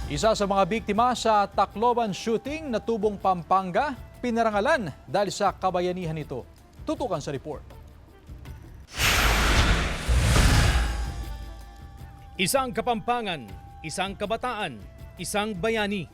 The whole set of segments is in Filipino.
Isa sa mga biktima sa Tacloban shooting na tubong Pampanga, pinarangalan dahil sa kabayanihan nito. Tutukan sa report. Isang Kapampangan, isang kabataan, isang bayani.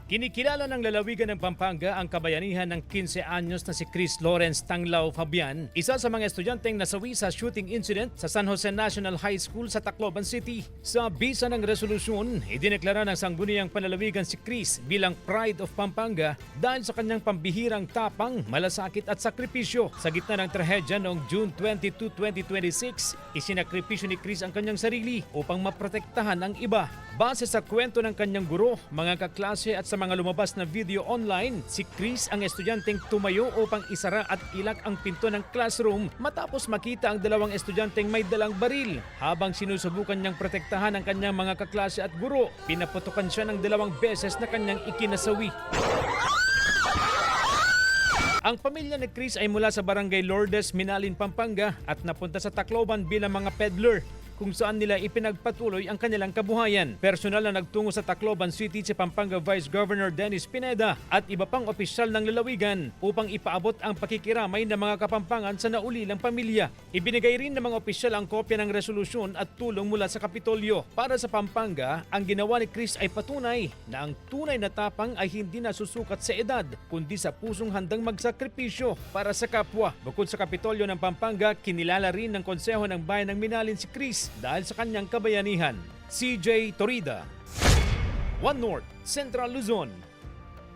Kinikilala ng lalawigan ng Pampanga ang kabayanihan ng 15 anyos na si Chris Lawrence Tanglao Fabian, isa sa mga estudyanteng nasawi sa shooting incident sa San Jose National High School sa Tacloban City. Sa bisa ng resolusyon, idineklara ng sangguniang panlalawigan si Chris bilang Pride of Pampanga dahil sa kanyang pambihirang tapang, malasakit at sakripisyo. Sa gitna ng trahedya noong June 22, 2026, isinakripisyo ni Chris ang kanyang sarili upang maprotektahan ang iba. Base sa kwento ng kanyang guro, mga kaklase at sa mga lumabas na video online, si Chris ang estudyanteng tumayo upang isara at ilak ang pinto ng classroom matapos makita ang dalawang estudyanteng may dalang baril. Habang sinusubukan niyang protektahan ang kanyang mga kaklase at guro, pinaputukan siya ng 2 beses na kanyang ikinasawi. Ang pamilya ni Chris ay mula sa Barangay Lourdes, Minalin, Pampanga at napunta sa Tacloban bilang mga peddler, kung saan nila ipinagpatuloy ang kanilang kabuhayan. Personal na nagtungo sa Tacloban City si Pampanga Vice Governor Dennis Pineda at iba pang opisyal ng lalawigan upang ipaabot ang pakikiramay ng mga Kapampangan sa naulilang pamilya. Ibinigay rin ng mga opisyal ang kopya ng resolusyon at tulong mula sa Kapitolyo. Para sa Pampanga, ang ginawa ni Chris ay patunay na ang tunay na tapang ay hindi nasusukat sa edad, kundi sa pusong handang magsakripisyo para sa kapwa. Bukod sa Kapitolyo ng Pampanga, kinilala rin ng Konseho ng Bayan ng Minalin si Chris dahil sa kanyang kabayanihan. CJ Torida, One North, Central Luzon.